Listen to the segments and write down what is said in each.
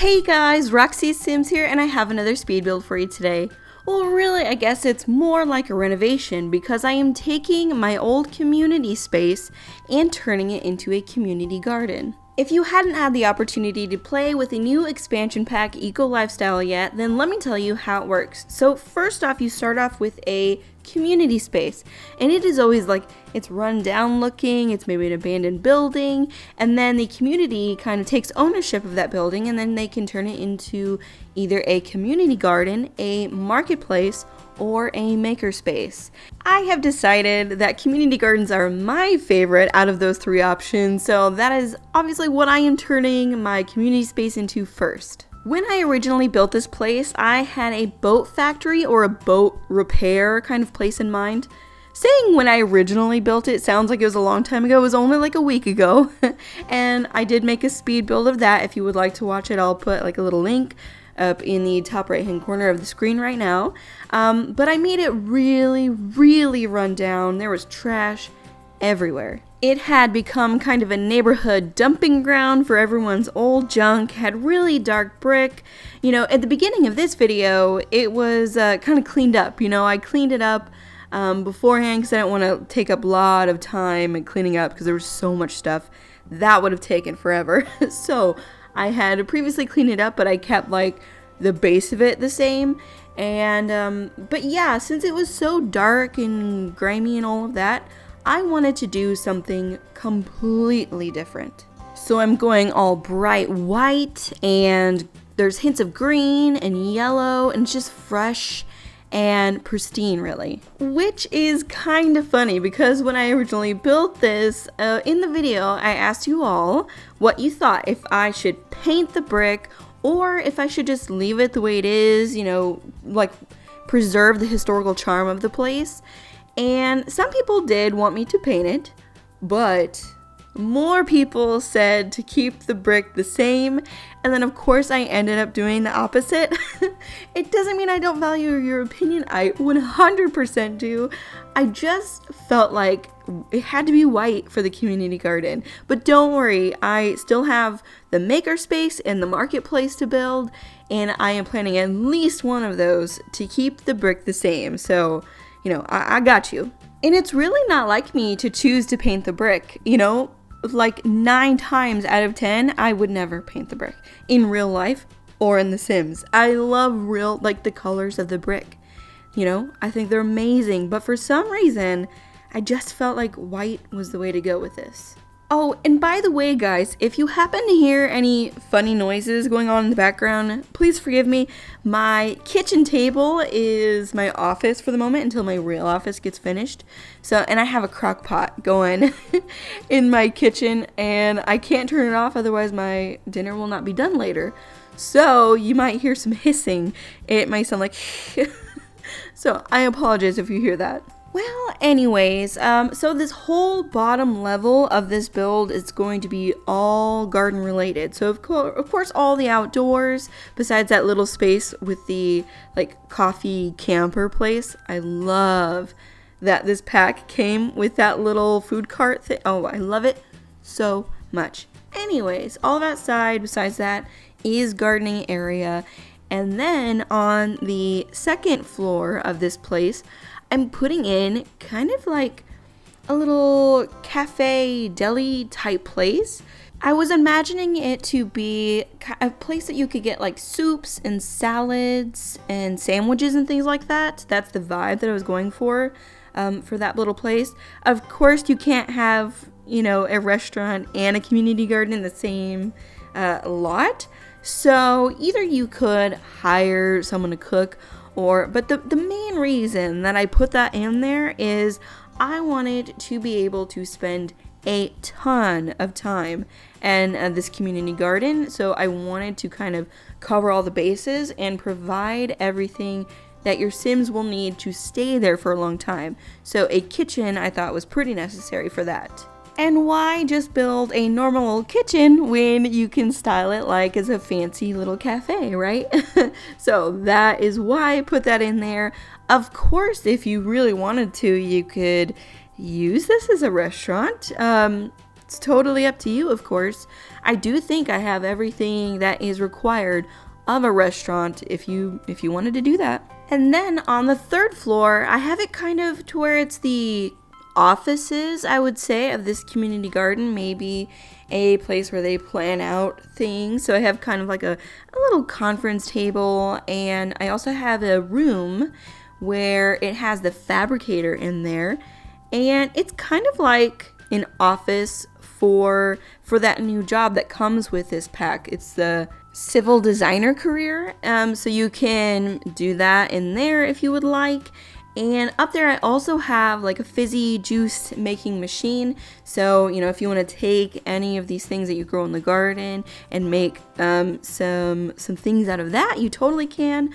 Hey guys, Roxy Sims here, and I have another speed build for you today. Well, really, I guess it's more like a renovation because I am taking my old community space and turning it into a community garden. If you hadn't had the opportunity to play with the new expansion pack Eco Lifestyle yet, then let me tell you how it works. So first off, you start off with a community space, and it is always like it's run down looking, it's maybe an abandoned building, and then the community kind of takes ownership of that building, and then they can turn it into either a community garden, a marketplace, or a makerspace. I have decided that community gardens are my favorite out of those three options, so that is obviously what I am turning my community space into first. When I originally built this place, I had a boat factory or a boat repair kind of place in mind. Saying when I originally built it sounds like it was a long time ago. It was only like a week ago. And I did make a speed build of that. If you would like to watch it, I'll put like a little link up in the top right hand corner of the screen right now. But I made it really run down. There was trash everywhere. It had become kind of a neighborhood dumping ground for everyone's old junk, had really dark brick. You know, at the beginning of this video, it was kind of cleaned up. You know, I cleaned it up beforehand because I didn't want to take up a lot of time and cleaning up because there was so much stuff. That would have taken forever. So I had previously cleaned it up, but I kept like the base of it the same. And, but yeah, since it was so dark and grimy and all of that, I wanted to do something completely different. So I'm going all bright white, and there's hints of green and yellow, and it's just fresh and pristine, really. Which is kind of funny because when I originally built this, in the video, I asked you all what you thought, if I should paint the brick or if I should just leave it the way it is, you know, like preserve the historical charm of the place. And some people did want me to paint it, but more people said to keep the brick the same. And then of course I ended up doing the opposite. It doesn't mean I don't value your opinion. I 100% do. I just felt like it had to be white for the community garden. But don't worry, I still have the makerspace and the marketplace to build, and I am planning at least one of those to keep the brick the same. So, you know, I got you. And it's really not like me to choose to paint the brick, you know? Like 9 times out of 10, I would never paint the brick in real life or in The Sims. I love like the colors of the brick. You know, I think they're amazing, but for some reason, I just felt like white was the way to go with this. Oh, and by the way, guys, if you happen to hear any funny noises going on in the background, please forgive me. My kitchen table is my office for the moment until my real office gets finished. So, and I have a crock pot going in my kitchen, and I can't turn it off, otherwise my dinner will not be done later. So you might hear some hissing. It might sound like so I apologize if you hear that. Well, anyways, so this whole bottom level of this build is going to be all garden related. So of course all the outdoors, besides that little space with the like coffee camper place. I love that this pack came with that little food cart thing. Oh, I love it so much. Anyways, all outside besides that is gardening area. And then on the second floor of this place, I'm putting in kind of like a little cafe deli type place. I was imagining it to be a place that you could get like soups and salads and sandwiches and things like that. That's the vibe that I was going for that little place. Of course, you can't have, you know, a restaurant and a community garden in the same lot. So either you could hire someone to cook, but the main reason that I put that in there is I wanted to be able to spend a ton of time in this community garden. So I wanted to kind of cover all the bases and provide everything that your Sims will need to stay there for a long time. So a kitchen I thought was pretty necessary for that. And why just build a normal kitchen when you can style it like as a fancy little cafe, right? So that is why I put that in there. Of course, if you really wanted to, you could use this as a restaurant. It's totally up to you, of course. I do think I have everything that is required of a restaurant if you wanted to do that. And then on the third floor, I have it kind of to where it's the offices, I would say, of this community garden, maybe a place where they plan out things. So I have kind of like a little conference table, and I also have a room where it has the fabricator in there, and it's kind of like an office for that new job that comes with this pack. It's the civil designer career, so you can do that in there if you would like. And up there I also have like a fizzy juice making machine, so if you want to take any of these things that you grow in the garden and make some things out of that, you totally can.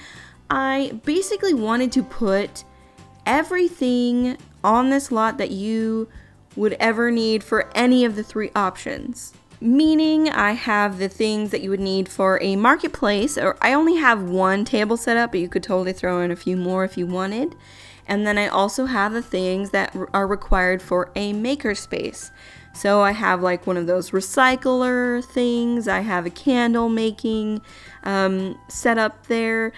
I basically wanted to put everything on this lot that you would ever need for any of the three options. Meaning I have the things that you would need for a marketplace, or I only have one table set up, but you could totally throw in a few more if you wanted. And then I also have the things that are required for a makerspace. So I have like one of those recycler things. I have a candle making set up there.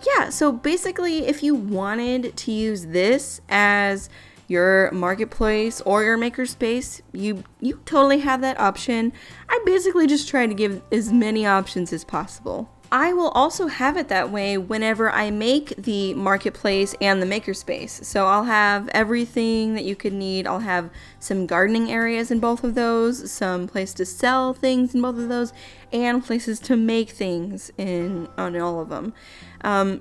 Yeah, so basically if you wanted to use this as your marketplace or your makerspace, you totally have that option. I basically just try to give as many options as possible. I will also have it that way whenever I make the marketplace and the makerspace. So I'll have everything that you could need. I'll have some gardening areas in both of those, some place to sell things in both of those, and places to make things on all of them.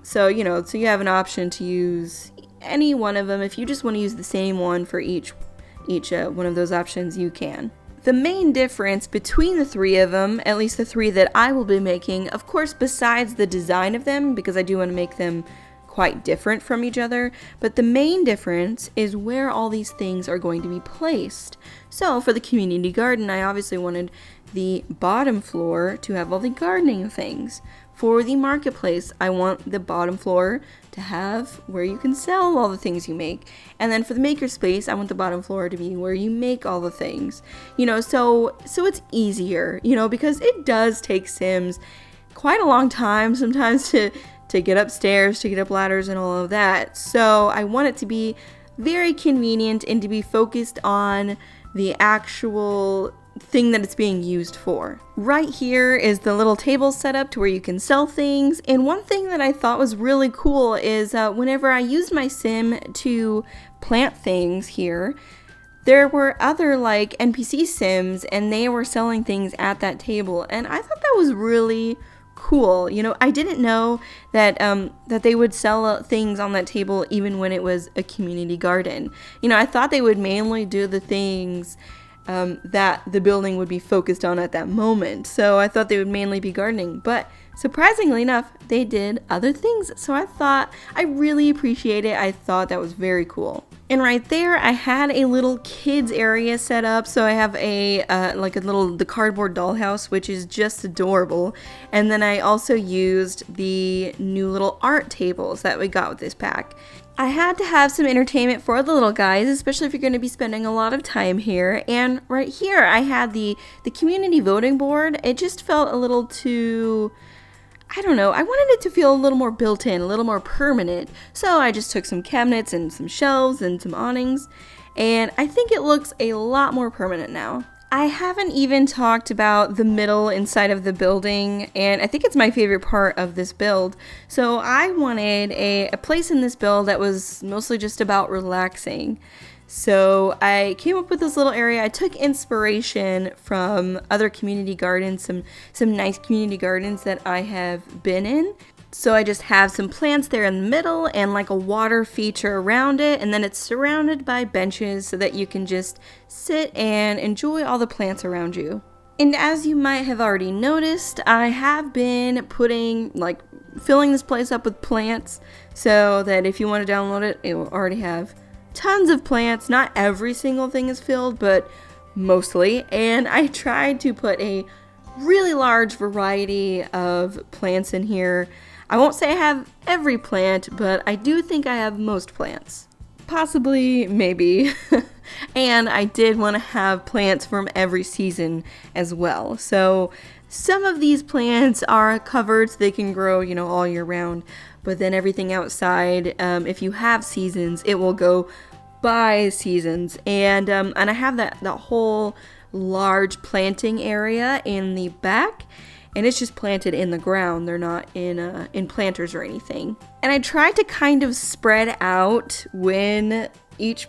So you have an option to use any one of them. If you just want to use the same one for each one of those options, you can. The main difference between the three of them, at least the three that I will be making, of course, besides the design of them, because I do want to make them quite different from each other, but the main difference is where all these things are going to be placed. So for the community garden, I obviously wanted the bottom floor to have all the gardening things. For the marketplace, I want the bottom floor to have where you can sell all the things you make. And then for the makerspace, I want the bottom floor to be where you make all the things. So it's easier, because it does take Sims quite a long time sometimes to get upstairs, to get up ladders and all of that. So I want it to be very convenient and to be focused on the actual thing that it's being used for. Right here is the little table set up to where you can sell things, and one thing that I thought was really cool is whenever I used my sim to plant things here, there were other like NPC sims and they were selling things at that table, and I thought that was really cool. I didn't know that that they would sell things on that table even when it was a community garden. I thought they would mainly do the things that the building would be focused on at that moment. So I thought they would mainly be gardening, but surprisingly enough, they did other things. So I really appreciate it. I thought that was very cool. And right there, I had a little kids area set up. So I have the cardboard dollhouse, which is just adorable. And then I also used the new little art tables that we got with this pack. I had to have some entertainment for the little guys, especially if you're going to be spending a lot of time here. And right here, I had the community voting board. It just felt a little too, I don't know, I wanted it to feel a little more built in, a little more permanent. So I just took some cabinets and some shelves and some awnings, and I think it looks a lot more permanent now. I haven't even talked about the middle inside of the building, and I think it's my favorite part of this build. So I wanted a place in this build that was mostly just about relaxing. So I came up with this little area. I took inspiration from other community gardens, some nice community gardens that I have been in. So I just have some plants there in the middle and like a water feature around it, and then it's surrounded by benches so that you can just sit and enjoy all the plants around you. And as you might have already noticed, I have been filling this place up with plants so that if you want to download it, it will already have tons of plants. Not every single thing is filled, but mostly. And I tried to put a really large variety of plants in here. I won't say I have every plant, but I do think I have most plants. Possibly, maybe. And I did want to have plants from every season as well. So some of these plants are covered so they can grow, all year round. But then everything outside, if you have seasons, it will go by seasons. And I have that whole large planting area in the back. And it's just planted in the ground. They're not in planters or anything. And I tried to kind of spread out when each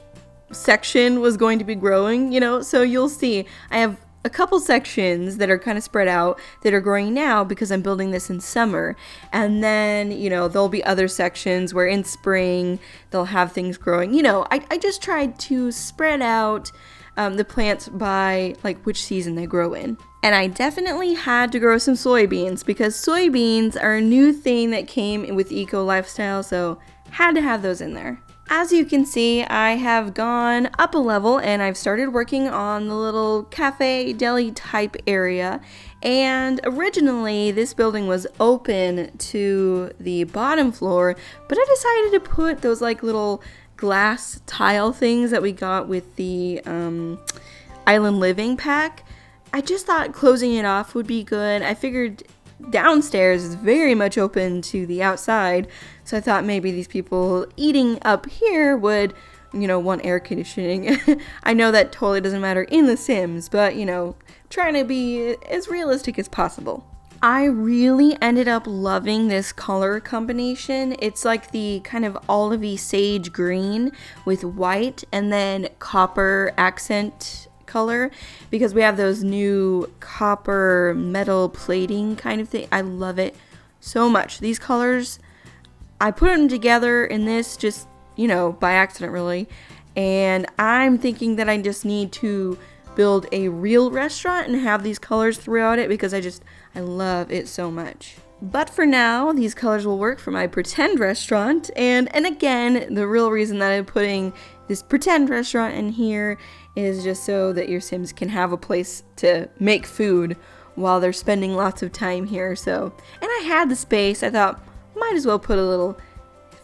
section was going to be growing, so you'll see I have a couple sections that are kind of spread out that are growing now because I'm building this in summer. And then, there'll be other sections where in spring they'll have things growing. I just tried to spread out the plants by like which season they grow in. And I definitely had to grow some soybeans because soybeans are a new thing that came with eco lifestyle, so had to have those in there. As you can see, I have gone up a level and I've started working on the little cafe deli type area. And originally this building was open to the bottom floor, but I decided to put those like little glass tile things that we got with the Island Living pack. I just thought closing it off would be good. I figured downstairs is very much open to the outside, so I thought maybe these people eating up here would, want air conditioning. I know that totally doesn't matter in The Sims, but, trying to be as realistic as possible. I really ended up loving this color combination. It's like the kind of olivey sage green with white and then copper accent color, because we have those new copper metal plating kind of thing. I love it so much. These colors, I put them together in this just, by accident really. And I'm thinking that I just need to build a real restaurant and have these colors throughout it because I love it so much. But for now, these colors will work for my pretend restaurant. And again, the real reason that I'm putting this pretend restaurant in here is just so that your Sims can have a place to make food while they're spending lots of time here. So, and I had the space. I thought, might as well put a little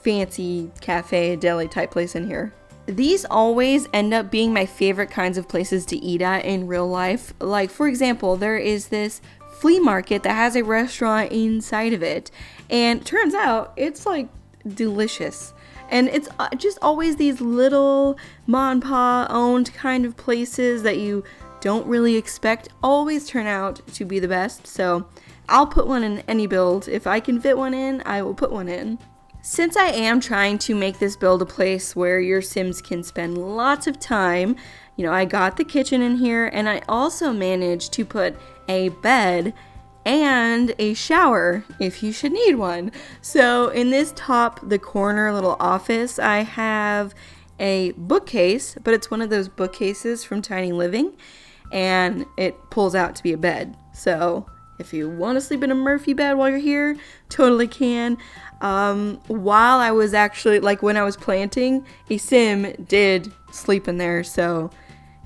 fancy cafe, deli type place in here. These always end up being my favorite kinds of places to eat at in real life. Like, for example, there is this flea market that has a restaurant inside of it. And turns out it's like delicious. And it's just always these little ma and pa owned kind of places that you don't really expect always turn out to be the best. So I'll put one in any build. If I can fit one in, I will put one in. Since I am trying to make this build a place where your Sims can spend lots of time, I got the kitchen in here, and I also managed to put a bed and a shower if you should need one. So in this the corner little office, I have a bookcase, but it's one of those bookcases from Tiny Living, and it pulls out to be a bed. So if you want to sleep in a Murphy bed while you're here, totally can. While I was actually, when I was planting, a Sim did sleep in there, so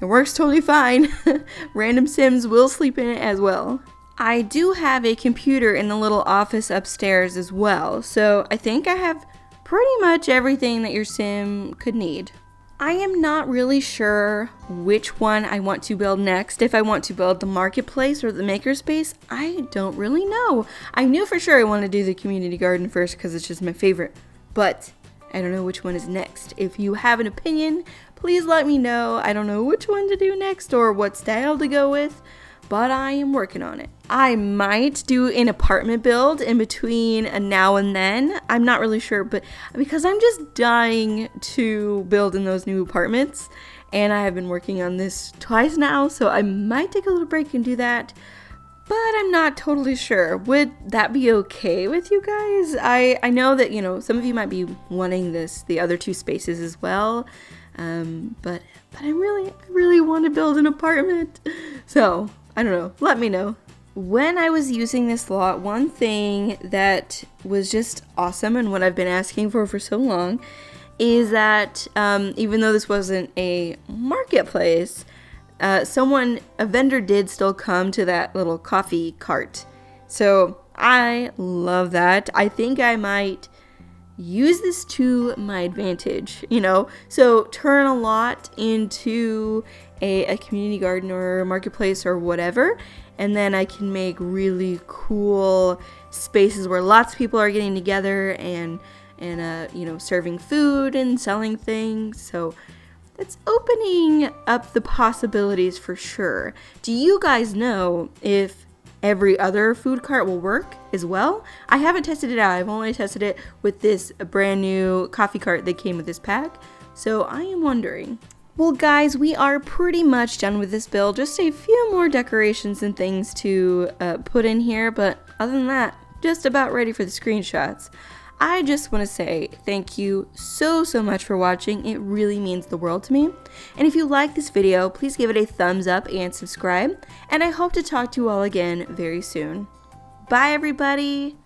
it works totally fine. Random Sims will sleep in it as well. I do have a computer in the little office upstairs as well, so I think I have pretty much everything that your Sim could need. I am not really sure which one I want to build next. If I want to build the marketplace or the makerspace, I don't really know. I knew for sure I wanted to do the community garden first because it's just my favorite, but I don't know which one is next. If you have an opinion, please let me know. I don't know which one to do next or what style to go with, but I am working on it. I might do an apartment build in between a now and then. I'm not really sure, but because I'm just dying to build in those new apartments, and I have been working on this twice now, so I might take a little break and do that, but I'm not totally sure. Would that be okay with you guys? I know that, some of you might be wanting the other two spaces as well, but I really want to build an apartment, so I don't know. Let me know. When I was using this lot, one thing that was just awesome and what I've been asking for so long is that even though this wasn't a marketplace, a vendor did still come to that little coffee cart. So I love that. I think I might use this to my advantage, you know? So turn a lot into a community garden or marketplace or whatever, and then I can make really cool spaces where lots of people are getting together and you know, serving food and selling things. So it's opening up the possibilities for sure. Do you guys know if every other food cart will work as well? I haven't tested it out. I've only tested it with this brand new coffee cart that came with this pack. So I am wondering. Well, guys, we are pretty much done with this build. Just a few more decorations and things to put in here, but other than that, just about ready for the screenshots. I just want to say thank you so much for watching. It really means the world to me. And if you like this video, please give it a thumbs up and subscribe. And I hope to talk to you all again very soon. Bye, everybody!